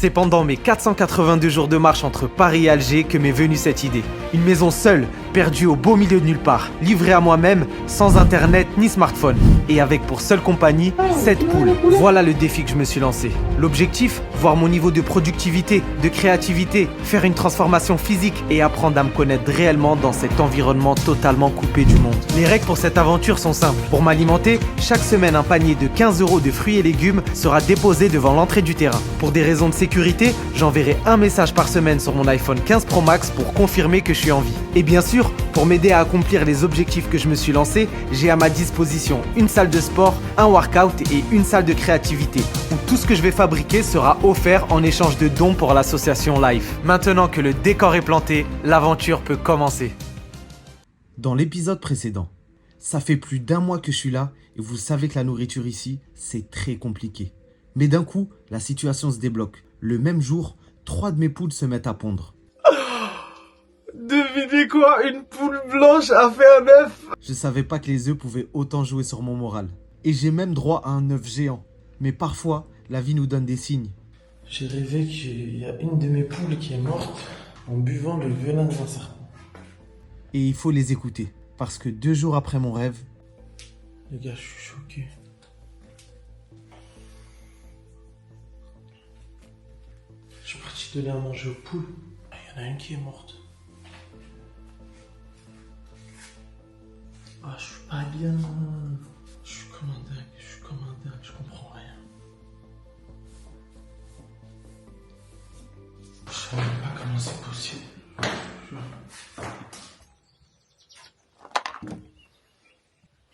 C'est pendant mes 482 jours de marche entre Paris et Alger que m'est venue cette idée. Une maison seule, perdue au beau milieu de nulle part, livrée à moi-même, sans internet ni smartphone. Et avec pour seule compagnie, 7 poules. Voilà le défi que je me suis lancé. L'objectif, voir mon niveau de productivité, de créativité, faire une transformation physique et apprendre à me connaître réellement dans cet environnement totalement coupé du monde. Les règles pour cette aventure sont simples. Pour m'alimenter, chaque semaine un panier de 15 € de fruits et légumes sera déposé devant l'entrée du terrain. Pour des raisons de sécurité, j'enverrai un message par semaine sur mon iPhone 15 Pro Max pour confirmer que je suis en vie. Et bien sûr, pour m'aider à accomplir les objectifs que je me suis lancé, j'ai à ma disposition une salle de sport, un workout et une salle de créativité où tout ce que je vais fabriquer sera offert en échange de dons pour l'association Life. Maintenant que le décor est planté, l'aventure peut commencer. Dans l'épisode précédent, ça fait plus d'1 mois que je suis là et vous savez que la nourriture ici, c'est très compliqué. Mais d'un coup, la situation se débloque. Le même jour, 3 de mes poules se mettent à pondre. Devinez quoi? Une poule blanche a fait un œuf. Je savais pas que les œufs pouvaient autant jouer sur mon moral. Et j'ai même droit à un œuf géant. Mais parfois, la vie nous donne des signes. J'ai rêvé qu'il y a une de mes poules qui est morte en buvant le venin d'un serpent. Et il faut les écouter. Parce que 2 jours après mon rêve... Les gars, je suis choqué. Je suis parti donner à manger aux poules. Il y en a une qui est morte. Ah, je suis pas bien. Je suis comme un dingue, je comprends rien. Je sais même pas comment c'est possible.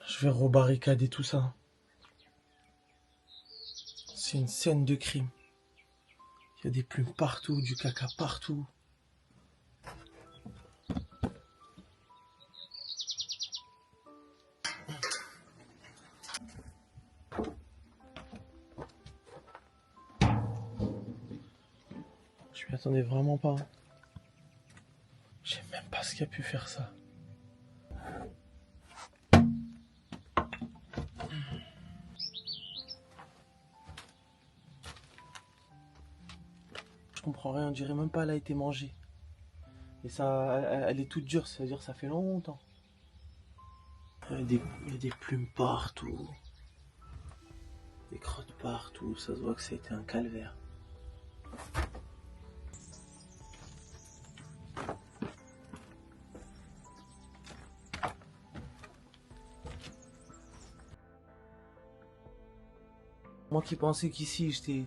Je vais rebarricader tout ça. C'est une scène de crime. Il y a des plumes partout, du caca partout. Je m'y attendais vraiment pas. Je sais même pas ce qui a pu faire ça. Je comprends rien, on dirait même pas elle a été mangée. Et ça, elle est toute dure, ça veut dire que ça fait longtemps. Il y a des plumes partout. Des crottes partout, ça se voit que ça a été un calvaire. Moi qui pensais qu'ici j'étais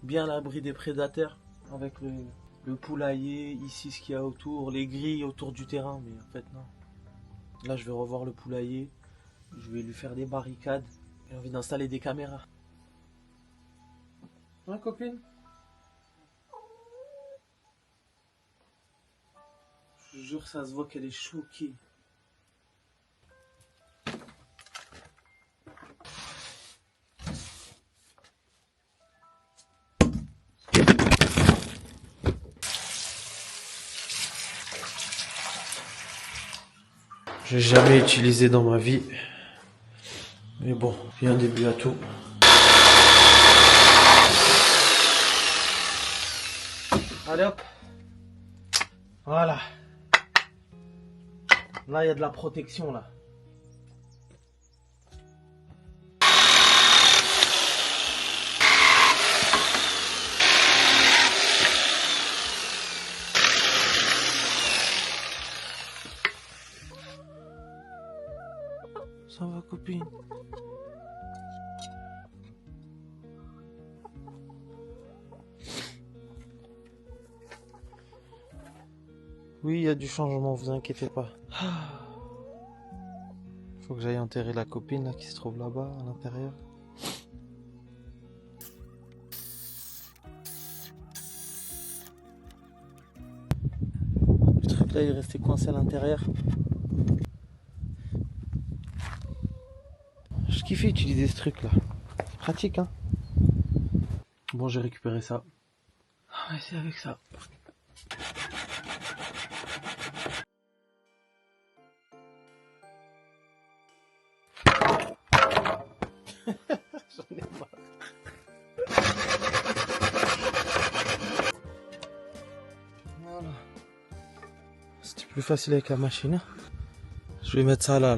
bien à l'abri des prédateurs, avec le poulailler, ici ce qu'il y a autour, les grilles autour du terrain, mais en fait non. Là je vais revoir le poulailler, je vais lui faire des barricades, j'ai envie d'installer des caméras. Hein copine? Je jure ça se voit qu'elle est choquée. J'ai jamais utilisé dans ma vie. Mais bon, il y a un début à tout. Allez hop. Voilà. Là, il y a de la protection là. Ça va, copine? Oui, il y a du changement, vous inquiétez pas. Faut que j'aille enterrer la copine là, qui se trouve là-bas, à l'intérieur. Le truc là, il est resté coincé à l'intérieur. Je kiffais utiliser ce truc là. C'est pratique hein. Bon j'ai récupéré ça. On va essayer avec ça. J'en ai marre. C'était plus facile avec la machine. Je vais mettre ça là.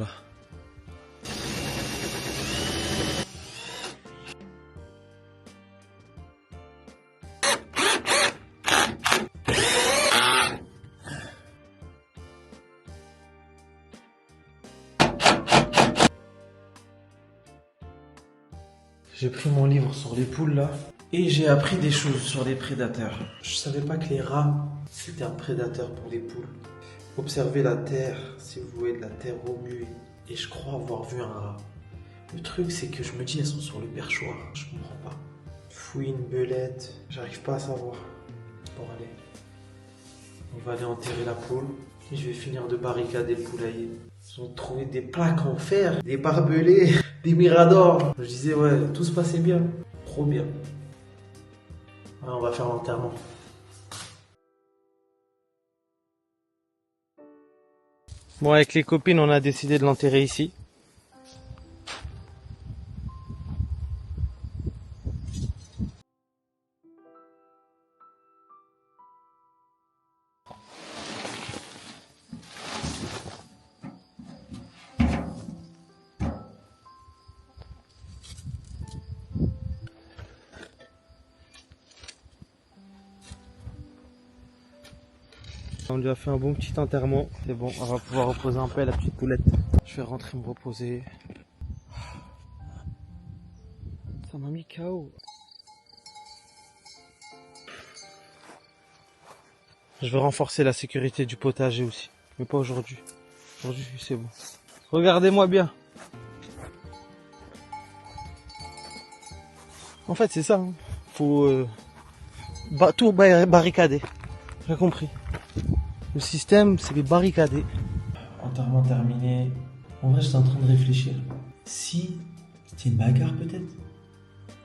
J'ai pris mon livre sur les poules là et j'ai appris des choses sur les prédateurs. Je savais pas que les rats c'était un prédateur pour les poules. Observez la terre si vous voyez de la terre remuée. Et je crois avoir vu un rat. Le truc c'est que je me dis elles sont sur le perchoir. Je comprends pas. Fouine, belette, j'arrive pas à savoir. Bon allez. On va aller enterrer la poule et je vais finir de barricader le poulailler. Ils ont trouvé des plaques en fer, des barbelés, des miradors. Je disais ouais, tout se passait bien, trop bien. Ouais, on va faire l'enterrement. Bon, avec les copines, on a décidé de l'enterrer ici. On lui a fait un bon petit enterrement. C'est bon, on va pouvoir reposer un peu la petite poulette. Je vais rentrer me reposer. Ça m'a mis KO. Je vais renforcer la sécurité du potager aussi. Mais pas aujourd'hui. Aujourd'hui, c'est bon. Regardez-moi bien. En fait, c'est ça. Hein. Faut tout barricader. J'ai compris. Le système, c'est les barricader. Enterrement terminé. En vrai, j'étais en train de réfléchir. Si c'était une bagarre, peut-être.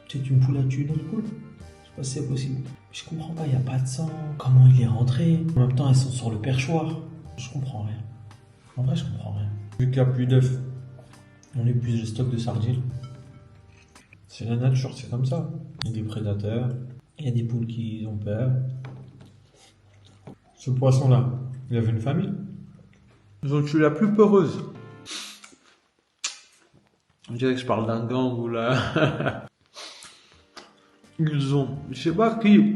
Peut-être une poule a tué une autre poule. Je sais pas si c'est possible. Je comprends pas, il n'y a pas de sang. Comment il est rentré? En même temps, elles sont sur le perchoir. Je comprends rien. En vrai, je comprends rien. Vu qu'il n'y a plus d'œufs, on épuise le stock de sardines. C'est la nature, c'est comme ça. Il y a des prédateurs, il y a des poules qui ont peur. Ce poisson-là, il avait une famille. Ils ont tué la plus peureuse. On dirait que je parle d'un gang ou là. Ils ont, je sais pas qui. Je vais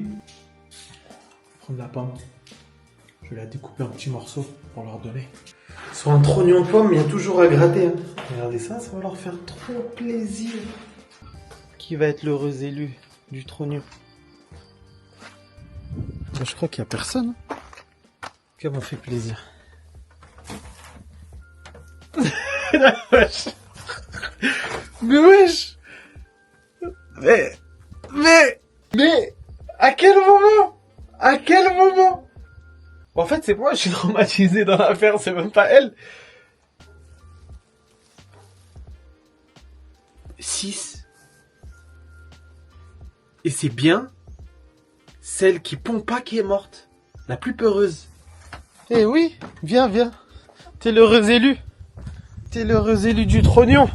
prendre la pomme. Je vais la découper en petits morceaux pour leur donner. Sur un trognon de pomme, il y a toujours à gratter. Hein. Regardez ça, ça va leur faire trop plaisir. Qui va être l'heureux élu du trognon? Je crois qu'il n'y a personne. Ça m'a fait plaisir. Mais wesh. Mais à quel moment? À quel moment? En fait, c'est moi, je suis traumatisé dans l'affaire, c'est même pas elle. 6. Et c'est bien celle qui pond pas qui est morte. La plus peureuse. Eh oui, viens. T'es l'heureux élu. T'es l'heureux élu du trognon.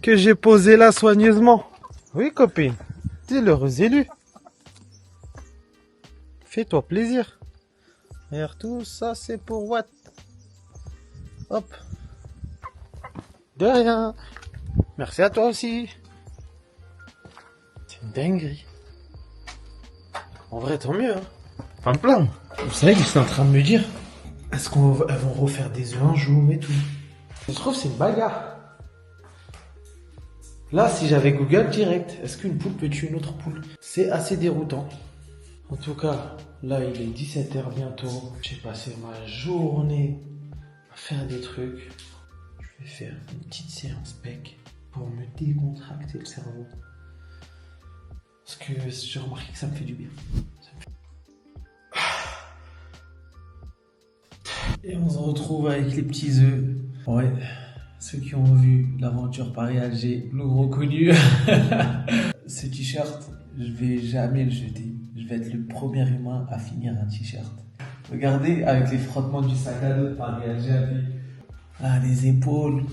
Que j'ai posé là soigneusement. Oui, copine. T'es l'heureux élu. Fais-toi plaisir. Regarde, tout ça, c'est pour what? Hop. De rien. Merci à toi aussi. C'est une dinguerie. En vrai, tant mieux, hein. Pas me plaindre. Vous savez que j'étais en train de me dire, est-ce qu'elles vont refaire des œufs un jour et tout? Je trouve que c'est une bagarre. Là, si j'avais Google direct, est-ce qu'une poule peut tuer une autre poule? C'est assez déroutant. En tout cas, là, il est 17h bientôt. J'ai passé ma journée à faire des trucs. Je vais faire une petite séance PEC pour me décontracter le cerveau. Parce que j'ai remarqué que ça me fait du bien. Et on se retrouve avec les petits œufs. Ouais, ceux qui ont vu l'aventure Paris-Alger, le gros connu. Ce t-shirt, je vais jamais le jeter. Je vais être le premier humain à finir un t-shirt. Regardez, avec les frottements du sac à dos de Paris-Alger. Ah, les épaules.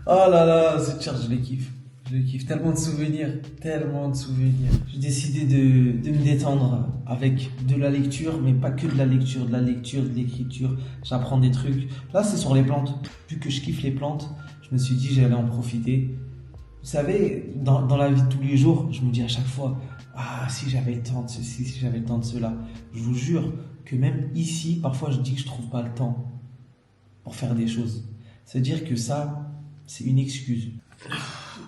Oh là là, ce t-shirt, je les kiffe. Je le kiffe, tellement de souvenirs, tellement de souvenirs. J'ai décidé de me détendre avec de la lecture, mais pas que de la lecture, de l'écriture. J'apprends des trucs. Là, c'est sur les plantes. Vu que je kiffe les plantes, je me suis dit j'allais en profiter. Vous savez, dans la vie de tous les jours, je me dis à chaque fois, ah, si j'avais le temps de ceci, si j'avais le temps de cela. Je vous jure que même ici, parfois je dis que je trouve pas le temps pour faire des choses. C'est-à-dire que ça, c'est une excuse.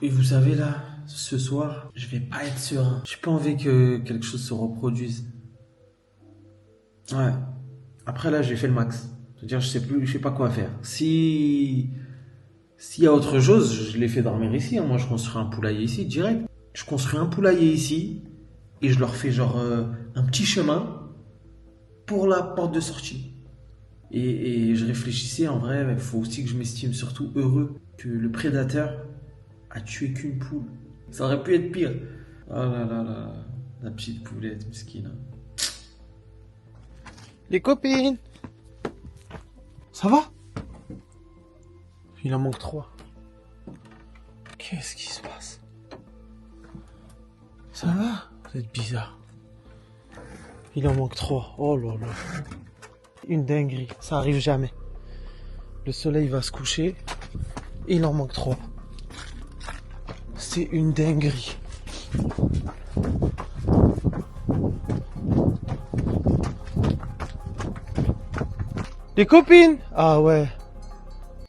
Et vous savez là, ce soir, je vais pas être serein. J'ai pas envie que quelque chose se reproduise. Ouais. Après là, j'ai fait le max. C'est-à-dire, je sais pas quoi faire. S'il y a autre chose, je les fais dormir ici. Moi, je construis un poulailler ici, direct. Je construis un poulailler ici et je leur fais genre un petit chemin pour la porte de sortie. Et je réfléchissais, en vrai, il faut aussi que je m'estime surtout heureux que le prédateur a tué qu'une poule. Ça aurait pu être pire. Oh là là là, la petite poulette, mesquine. Les copines, ça va? Il en manque 3. Qu'est-ce qui se passe? Ça va? Vous êtes bizarre. Il en manque 3. Oh là là. Une dinguerie. Ça arrive jamais. Le soleil va se coucher. Et il en manque 3. C'est une dinguerie. Les copines! Ah ouais.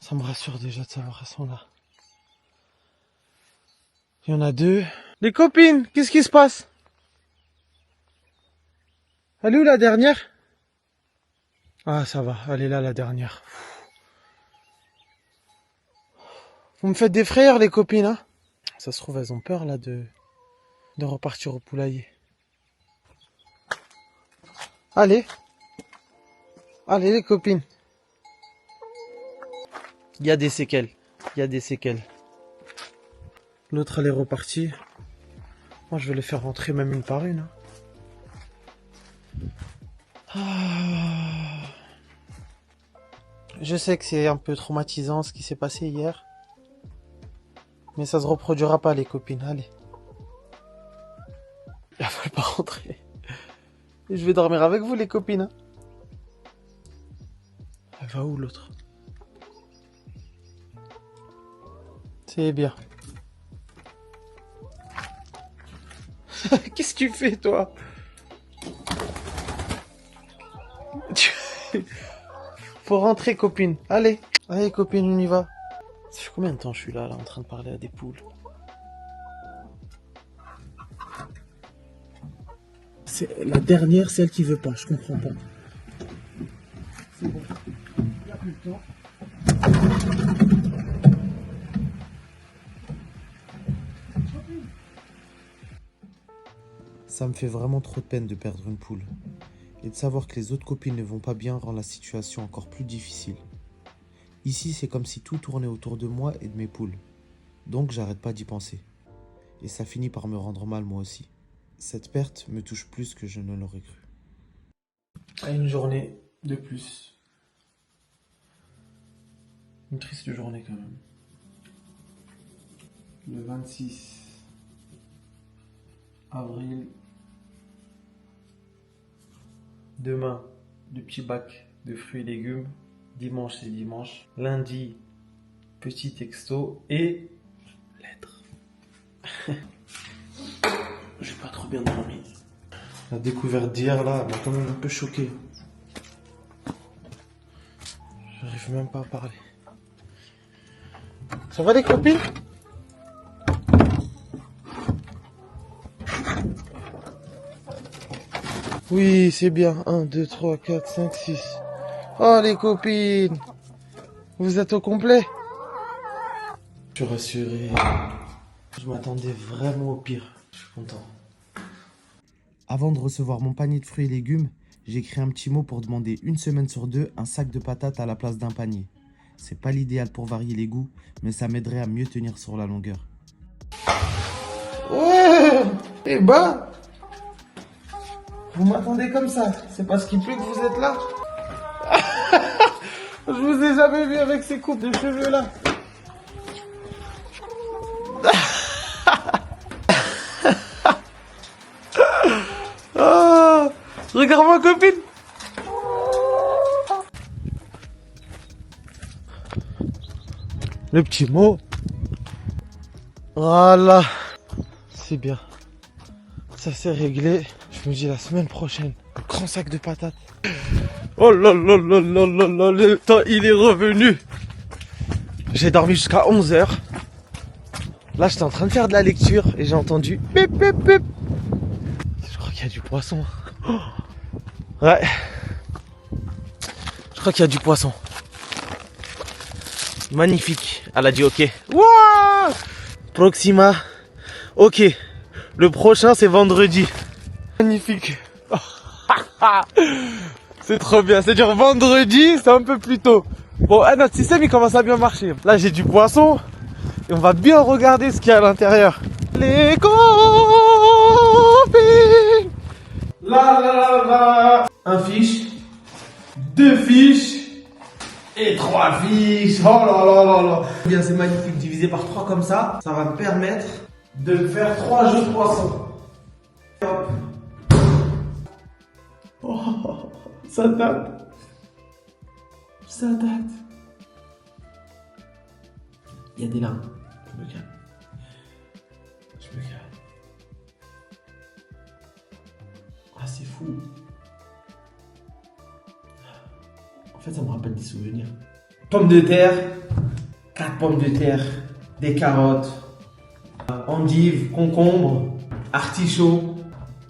Ça me rassure déjà de savoir qu'elles sont là. Il y en a 2. Les copines, qu'est-ce qui se passe? Elle est où la dernière? Ah ça va, elle est là la dernière. Vous me faites des frayeurs les copines, hein? Ça se trouve elles ont peur là de repartir au poulailler. Allez. Allez les copines. Il y a des séquelles. Il y a des séquelles. L'autre elle est repartie. Moi je vais les faire rentrer même une par une. Ah. Je sais que c'est un peu traumatisant ce qui s'est passé hier. Mais ça se reproduira pas les copines. Allez. Elles veulent pas rentrer. Et je vais dormir avec vous les copines. Elle va où l'autre? C'est bien. Qu'est-ce que tu fais toi? Faut rentrer copine. Allez. Allez copine, on y va. Ça fait combien de temps je suis là en train de parler à des poules? C'est la dernière, celle qui veut pas, je comprends pas. C'est bon. Il n'y a plus le temps. Ça me fait vraiment trop de peine de perdre une poule. Et de savoir que les autres copines ne vont pas bien rend la situation encore plus difficile. Ici, c'est comme si tout tournait autour de moi et de mes poules. Donc, j'arrête pas d'y penser. Et ça finit par me rendre mal moi aussi. Cette perte me touche plus que je ne l'aurais cru. À une journée de plus. Une triste journée quand même. Le 26 avril. Demain, le petit bac de fruits et légumes. Dimanche, c'est dimanche. Lundi, petit texto et lettre. J'ai pas trop bien dormi. La découverte d'hier, là, m'a quand même un peu choqué. J'arrive même pas à parler. Ça va les copines? Oui, c'est bien. 1, 2, 3, 4, 5, 6. Oh les copines, vous êtes au complet? Je suis rassuré. Je m'attendais vraiment au pire. Je suis content. Avant de recevoir mon panier de fruits et légumes, j'ai écrit un petit mot pour demander une semaine sur 2 un sac de patates à la place d'un panier. C'est pas l'idéal pour varier les goûts, mais ça m'aiderait à mieux tenir sur la longueur. Ouais, eh ben, vous m'attendez comme ça. C'est parce qu'il pleut que vous êtes là. Je vous ai jamais vu avec ces coupes de cheveux là. Regarde ma copine. Le petit mot. Voilà. C'est bien. Ça s'est réglé. Je me dis la semaine prochaine, un grand sac de patates. Oh là là là là là là, le temps il est revenu. J'ai dormi jusqu'à 11h. Là j'étais en train de faire de la lecture et j'ai entendu pip pip pip. Je crois qu'il y a du poisson. Ouais. Je crois qu'il y a du poisson. Magnifique. Elle a dit ok. Wouah, Proxima. Ok. Le prochain c'est vendredi. Magnifique. C'est trop bien. C'est-à-dire vendredi, c'est un peu plus tôt. Bon, notre système il commence à bien marcher. Là j'ai du poisson. Et on va bien regarder ce qu'il y a à l'intérieur. Les copines. La la la la. Un fiche. 2 fiches. Et 3 fiches. Oh là là là là. Bien, c'est magnifique. Divisé par 3 comme ça. Ça va me permettre de faire 3 jeux de poisson. Hop. Oh, ça date. Ça date. Il y a des larmes. Je me calme. Je me calme. Ah, c'est fou. En fait, ça me rappelle des souvenirs. Pommes de terre. 4 pommes de terre. Des carottes. Endives, concombres, artichauts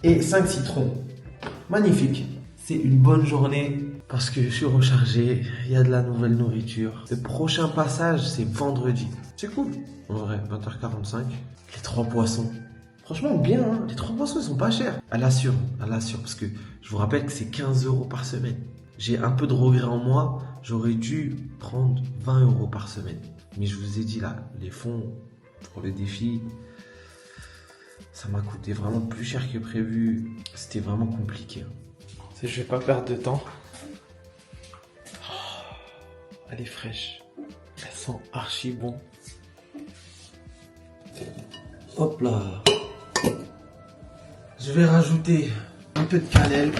et 5 citrons. Magnifique. C'est une bonne journée parce que je suis rechargé, il y a de la nouvelle nourriture. Le prochain passage, c'est vendredi. C'est cool. En vrai, 20h45. Les 3 poissons. Franchement, bien, hein. Les 3 poissons, ils sont pas chers. Elle assure, parce que je vous rappelle que c'est 15 € par semaine. J'ai un peu de regret en moi, j'aurais dû prendre 20 € par semaine. Mais je vous ai dit là, les fonds pour le défi, ça m'a coûté vraiment plus cher que prévu. C'était vraiment compliqué. Je vais pas perdre de temps. Elle est fraîche. Elle sent archi bon. Hop là. Je vais rajouter un peu de cannelle.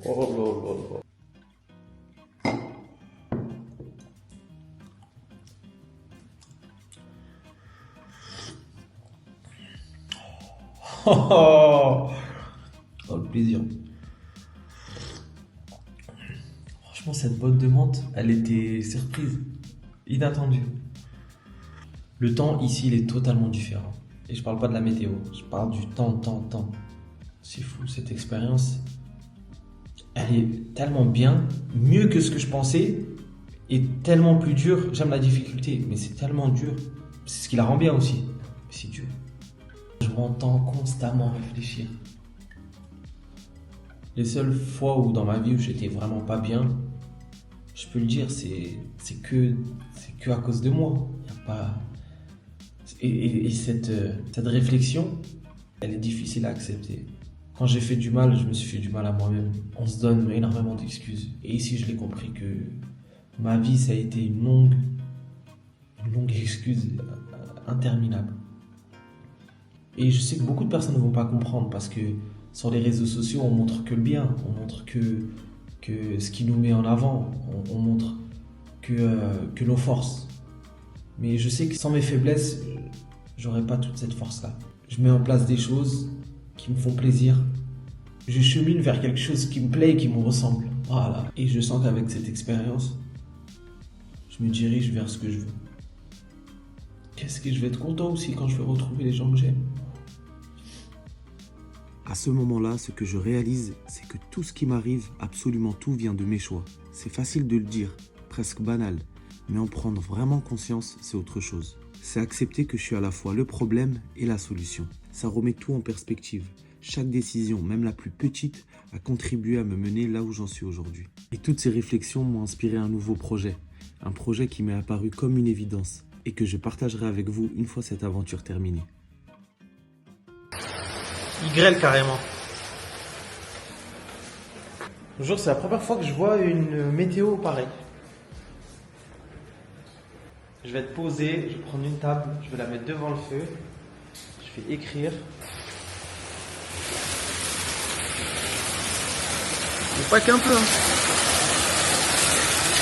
Oh là là là. Oh, le plaisir. Franchement, cette botte de menthe, elle était surprise, inattendue. Le temps ici, il est totalement différent. Et je parle pas de la météo, je parle du temps. C'est fou, cette expérience. Elle est tellement bien, mieux que ce que je pensais, et tellement plus dure. J'aime la difficulté, mais c'est tellement dur. C'est ce qui la rend bien aussi. C'est dur. Je m'entends constamment réfléchir. Les seules fois où dans ma vie où j'étais vraiment pas bien, je peux le dire, c'est que à cause de moi. Y a pas... Et cette réflexion, elle est difficile à accepter. Quand j'ai fait du mal, je me suis fait du mal à moi-même. On se donne énormément d'excuses. Et ici, je l'ai compris que ma vie, ça a été une longue excuse interminable. Et je sais que beaucoup de personnes ne vont pas comprendre parce que sur les réseaux sociaux, on montre que le bien, on montre que ce qui nous met en avant, on montre que nos forces. Mais je sais que sans mes faiblesses, j'aurais pas toute cette force-là. Je mets en place des choses qui me font plaisir. Je chemine vers quelque chose qui me plaît et qui me ressemble. Voilà. Et je sens qu'avec cette expérience, je me dirige vers ce que je veux. Qu'est-ce que je vais être content aussi quand je vais retrouver les gens que j'aime. À ce moment-là, ce que je réalise, c'est que tout ce qui m'arrive, absolument tout vient de mes choix. C'est facile de le dire, presque banal, mais en prendre vraiment conscience, c'est autre chose. C'est accepter que je suis à la fois le problème et la solution. Ça remet tout en perspective. Chaque décision, même la plus petite, a contribué à me mener là où j'en suis aujourd'hui. Et toutes ces réflexions m'ont inspiré un nouveau projet. Un projet qui m'est apparu comme une évidence et que je partagerai avec vous une fois cette aventure terminée. Il grêle carrément. Bonjour, c'est la première fois que je vois une météo pareille. Je vais être posé, je vais prendre une table, je vais la mettre devant le feu. Je fais écrire. Mais pas qu'un peu. Hein.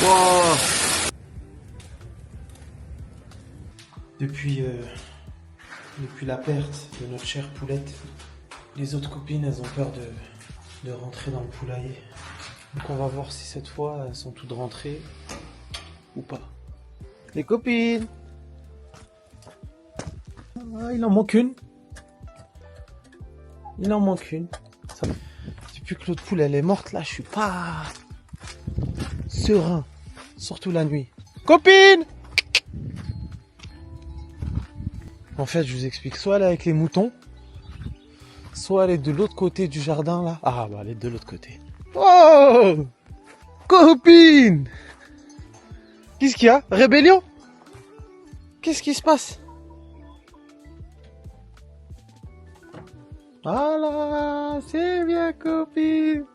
Wow. Depuis la perte de notre chère poulette, les autres copines, elles ont peur de rentrer dans le poulailler. Donc on va voir si cette fois, elles sont toutes rentrées ou pas. Les copines! Ah, il en manque une. Il en manque une. Ça... Depuis que l'autre poule, elle est morte, là, je suis pas serein. Surtout la nuit. Copine! En fait, je vous explique. Soit elle est avec les moutons, soit elle est de l'autre côté du jardin, là. Ah, bah, elle est de l'autre côté. Oh! Copine! Qu'est-ce qu'il y a? Rébellion? Qu'est-ce qui se passe? Voilà, c'est bien, copine.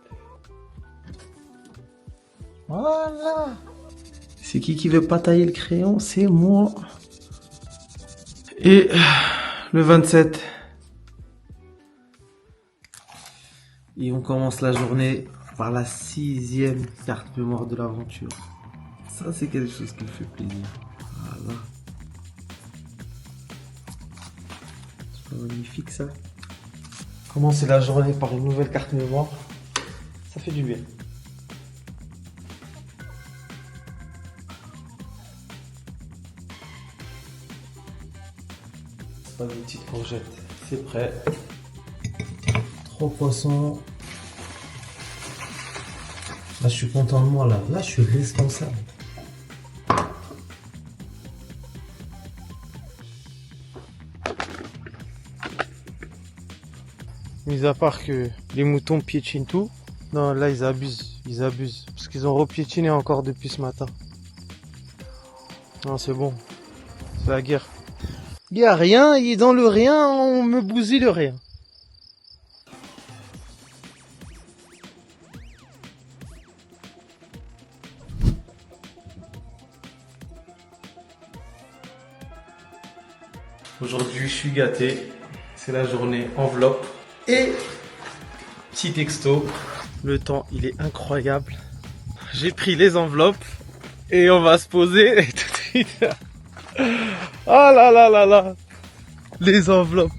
Voilà. C'est qui veut pas tailler le crayon? C'est moi. Et le 27. Et on commence la journée par la 6e carte mémoire de l'aventure. Ça, c'est quelque chose qui me fait plaisir. Voilà. C'est pas magnifique, ça. Commencer la journée par une nouvelle carte mémoire, ça fait du bien. Pas des petites courgettes, c'est prêt. 3 poissons. Là, je suis content de moi, là. Là, je suis responsable. Mis à part que les moutons piétinent tout. Non, là, ils abusent. Ils abusent. Parce qu'ils ont repiétiné encore depuis ce matin. Non, c'est bon. C'est la guerre. Il n'y a rien. Et dans le rien, on me bousille le rien. Aujourd'hui, je suis gâté. C'est la journée enveloppe. Et petit texto. Le temps, il est incroyable. J'ai pris les enveloppes. Et on va se poser tout de suite. Oh là là là là. Les enveloppes.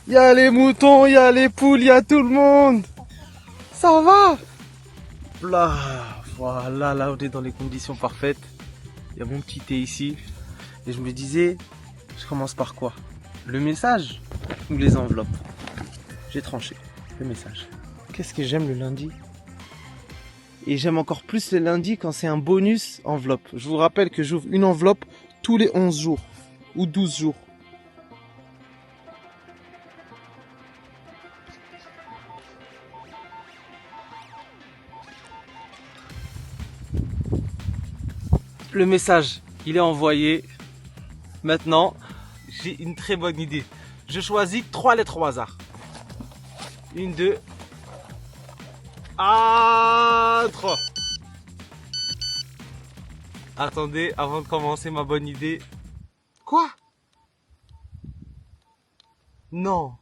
Il y a les moutons, il y a les poules, il y a tout le monde. Ça va? Là, voilà, là on est dans les conditions parfaites. Il y a mon petit thé ici. Et je me disais, je commence par quoi? Le message ou les enveloppes? J'ai tranché, le message. Qu'est-ce que j'aime le lundi? Et j'aime encore plus le lundi quand c'est un bonus enveloppe. Je vous rappelle que j'ouvre une enveloppe tous les 11 jours ou 12 jours. Le message, il est envoyé. Maintenant, j'ai une très bonne idée. Je choisis 3 lettres au hasard. 1, 2. Ah, 3. Attendez, avant de commencer ma bonne idée. Quoi? Non.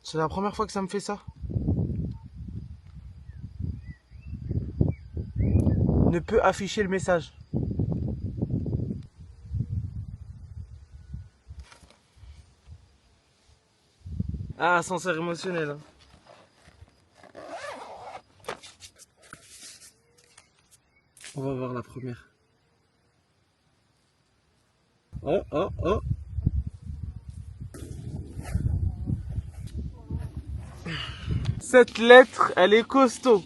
C'est la première fois que ça me fait ça. Ne peut afficher le message. Ah, ascenseur émotionnel. Hein. On va voir la première. Oh, oh, oh. Cette lettre, elle est costaud.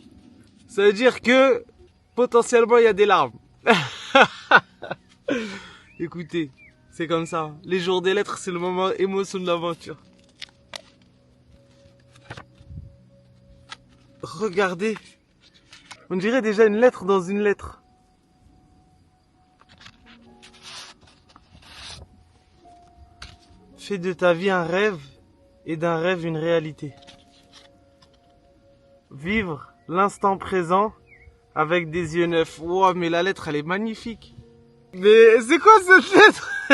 Ça veut dire que potentiellement il y a des larmes. Écoutez, c'est comme ça. Les jours des lettres, c'est le moment émotion de l'aventure. Regardez. On dirait déjà une lettre dans une lettre. Fais de ta vie un rêve et d'un rêve une réalité. Vivre l'instant présent avec des yeux neufs. Wow, mais la lettre, elle est magnifique. Mais c'est quoi cette lettre?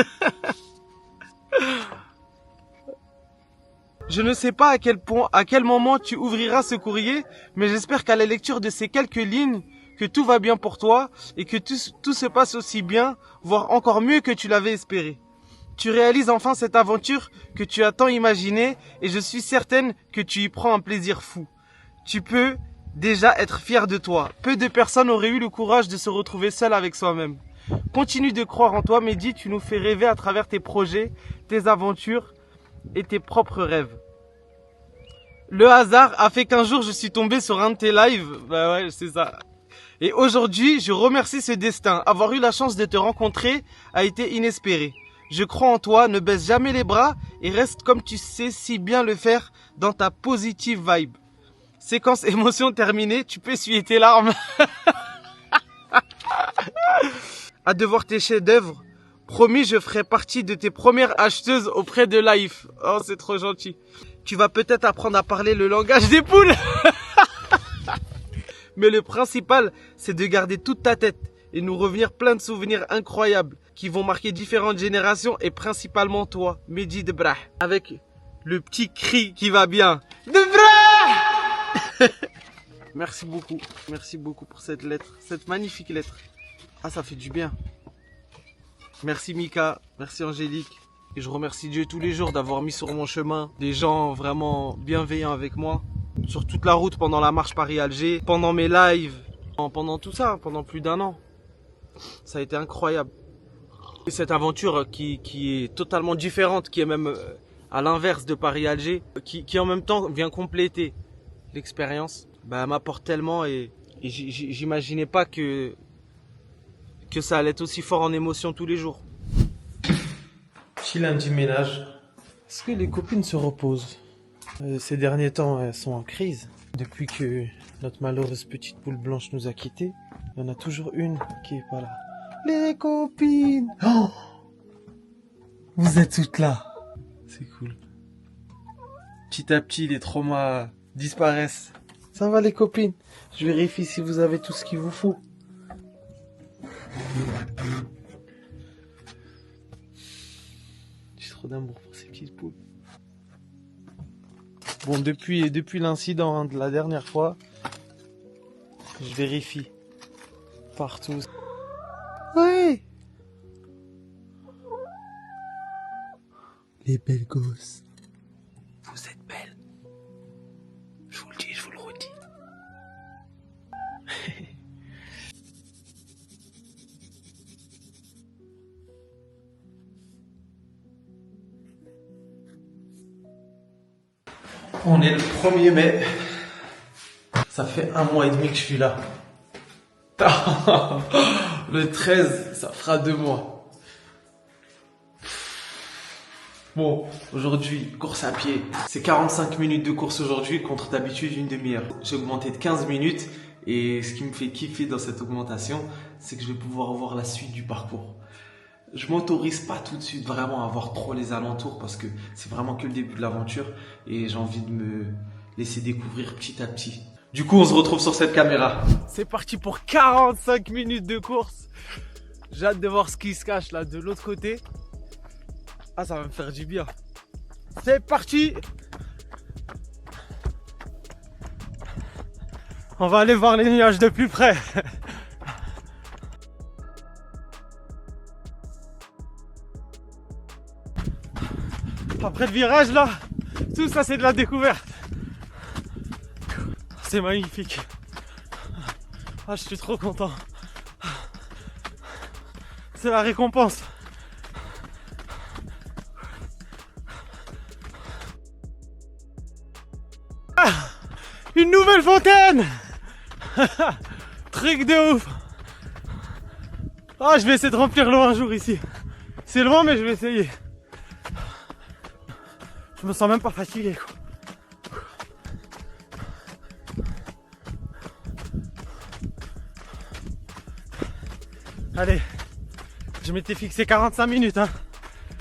Je ne sais pas à quel moment tu ouvriras ce courrier, mais j'espère qu'à la lecture de ces quelques lignes, que tout va bien pour toi et que tout se passe aussi bien, voire encore mieux que tu l'avais espéré. Tu réalises enfin cette aventure que tu as tant imaginée et je suis certaine que tu y prends un plaisir fou. Tu peux déjà être fier de toi. Peu de personnes auraient eu le courage de se retrouver seules avec soi-même. Continue de croire en toi, Mehdi, tu nous fais rêver à travers tes projets, tes aventures et tes propres rêves. Le hasard a fait qu'un jour je suis tombé sur un de tes lives. Bah ouais, c'est ça. Et aujourd'hui, je remercie ce destin. Avoir eu la chance de te rencontrer a été inespéré. Je crois en toi, ne baisse jamais les bras et reste comme tu sais si bien le faire dans ta positive vibe. Séquence émotion terminée, tu peux essuyer tes larmes. À devoir tes chefs-d'œuvre. Promis, je ferai partie de tes premières acheteuses auprès de Life. Oh, c'est trop gentil. Tu vas peut-être apprendre à parler le langage des poules. Mais le principal, c'est de garder toute ta tête et nous revenir plein de souvenirs incroyables qui vont marquer différentes générations et principalement toi, Mehdi Debrah. Avec le petit cri qui va bien. Debrah. Merci beaucoup pour cette lettre, cette magnifique lettre. Ah, ça fait du bien. Merci Mika, merci Angélique. Et je remercie Dieu tous les jours d'avoir mis sur mon chemin des gens vraiment bienveillants avec moi. Sur toute la route, pendant la marche Paris-Alger, pendant mes lives, pendant tout ça, pendant plus d'1 an. Ça a été incroyable. Et cette aventure qui est totalement différente, qui est même à l'inverse de Paris-Alger, qui en même temps vient compléter l'expérience, bah, elle m'apporte tellement et j'imaginais pas que ça allait être aussi fort en émotion tous les jours. Petit lundi ménage. Est-ce que les copines se reposent? Ces derniers temps, elles sont en crise. Depuis que notre malheureuse petite poule blanche nous a quittés, il y en a toujours une qui est pas là. Les copines! Oh, vous êtes toutes là. C'est cool. Petit à petit, les traumas disparaissent. Ça va les copines? Je vérifie si vous avez tout ce qu'il vous faut. J'ai trop d'amour pour ces petites poules. Bon, depuis l'incident de la dernière fois, je vérifie partout. Oui. Les belles gosses. Vous êtes belles. Je vous le dis, je vous le redis. On est le 1er mai. Ça fait 1 mois et demi que je suis là. Le 13, ça fera 2 mois. Bon, aujourd'hui, course à pied. C'est 45 minutes de course aujourd'hui contre d'habitude une demi-heure. J'ai augmenté de 15 minutes et ce qui me fait kiffer dans cette augmentation, c'est que je vais pouvoir voir la suite du parcours. Je m'autorise pas tout de suite vraiment à voir trop les alentours parce que c'est vraiment que le début de l'aventure et j'ai envie de me laisser découvrir petit à petit. Du coup, on se retrouve sur cette caméra. C'est parti pour 45 minutes de course. J'ai hâte de voir ce qui se cache là de l'autre côté. Ah, ça va me faire du bien. C'est parti. On va aller voir les nuages de plus près. Après le virage là, tout ça c'est de la découverte. C'est magnifique. Ah, je suis trop content. C'est la récompense. Ah, une nouvelle fontaine. Truc de ouf. Ah, je vais essayer de remplir l'eau un jour ici. C'est loin mais je vais essayer. Je me sens même pas fatigué quoi. Allez, je m'étais fixé 45 minutes hein.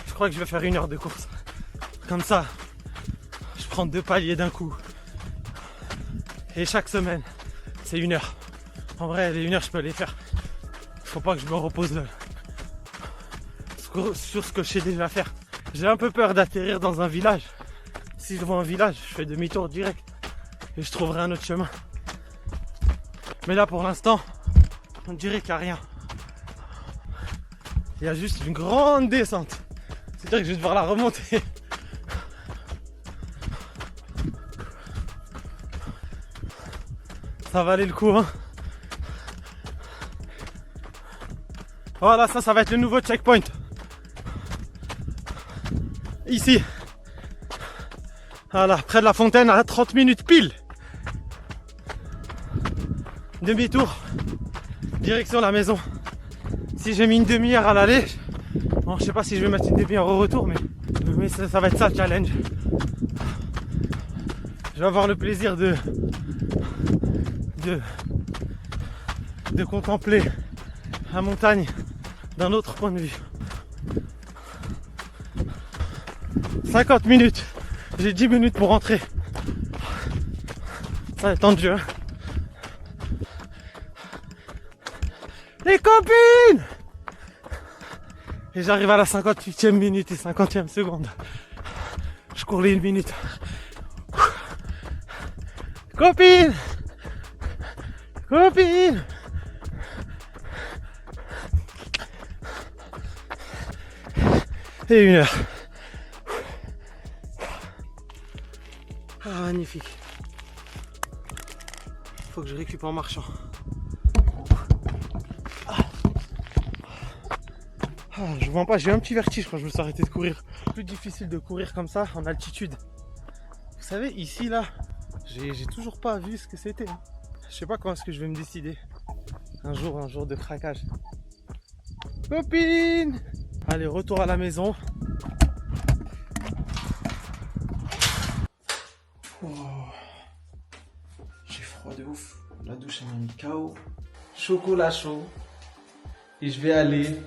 Je crois que je vais faire 1 heure de course. Comme ça, je prends 2 paliers d'un coup. Et chaque semaine, c'est 1 heure. En vrai, les 1 heure, je peux les faire. Faut pas que je me repose le sur ce que je sais déjà faire. J'ai un peu peur d'atterrir dans un village. Si je vois un village, je fais demi-tour direct et je trouverai un autre chemin. Mais là pour l'instant, on dirait qu'il n'y a rien. Il y a juste une grande descente. C'est-à-dire que je vais devoir la remonter. Ça valait le coup, hein. Voilà, ça va être le nouveau checkpoint. Ici. Voilà, près de la fontaine, à 30 minutes pile. Demi-tour. Direction la maison. Si j'ai mis une demi-heure à l'aller, bon, je sais pas si je vais mettre une demi-heure au retour, mais ça va être ça le challenge. Je vais avoir le plaisir de contempler la montagne d'un autre point de vue. 50 minutes. J'ai 10 minutes pour rentrer. Ça va être tendu, hein. Les copines! Et j'arrive à la 58e minute et 50e seconde. Je cours les 1 minute. Copines! Copines! Et 1 heure. Ah, magnifique. Faut que je récupère en marchant. Je vois pas, j'ai eu un petit vertige quand je me suis arrêté de courir. Plus difficile de courir comme ça en altitude. Vous savez, ici là, j'ai toujours pas vu ce que c'était. Je sais pas quand est-ce que je vais me décider. Un jour de craquage. Copine! Allez, retour à la maison. Oh. J'ai froid de ouf. La douche elle m'a mis KO. Chocolat chaud. Et je vais aller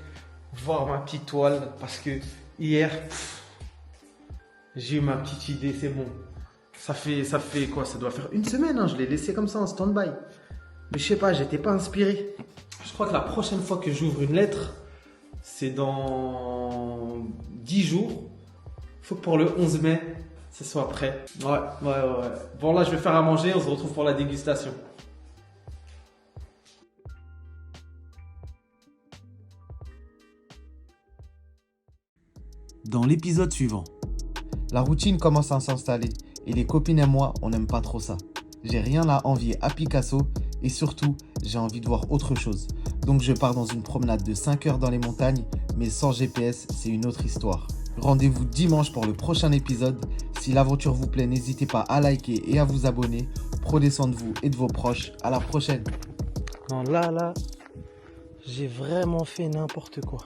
voir ma petite toile parce que hier j'ai eu ma petite idée, c'est bon. Ça fait quoi? Ça doit faire 1 semaine, hein, je l'ai laissé comme ça en stand-by. Mais je sais pas, j'étais pas inspiré. Je crois que la prochaine fois que j'ouvre une lettre, c'est dans 10 jours. Faut que pour le 11 mai, ce soit prêt. Ouais. Bon là, je vais faire à manger, on se retrouve pour la dégustation. Dans l'épisode suivant. La routine commence à s'installer et les copines et moi, on n'aime pas trop ça. J'ai rien à envier à Picasso et surtout, j'ai envie de voir autre chose. Donc je pars dans une promenade de 5 heures dans les montagnes, mais sans GPS, c'est une autre histoire. Rendez-vous dimanche pour le prochain épisode. Si l'aventure vous plaît, n'hésitez pas à liker et à vous abonner. Prenez soin de vous et de vos proches. À la prochaine. Non, là, j'ai vraiment fait n'importe quoi.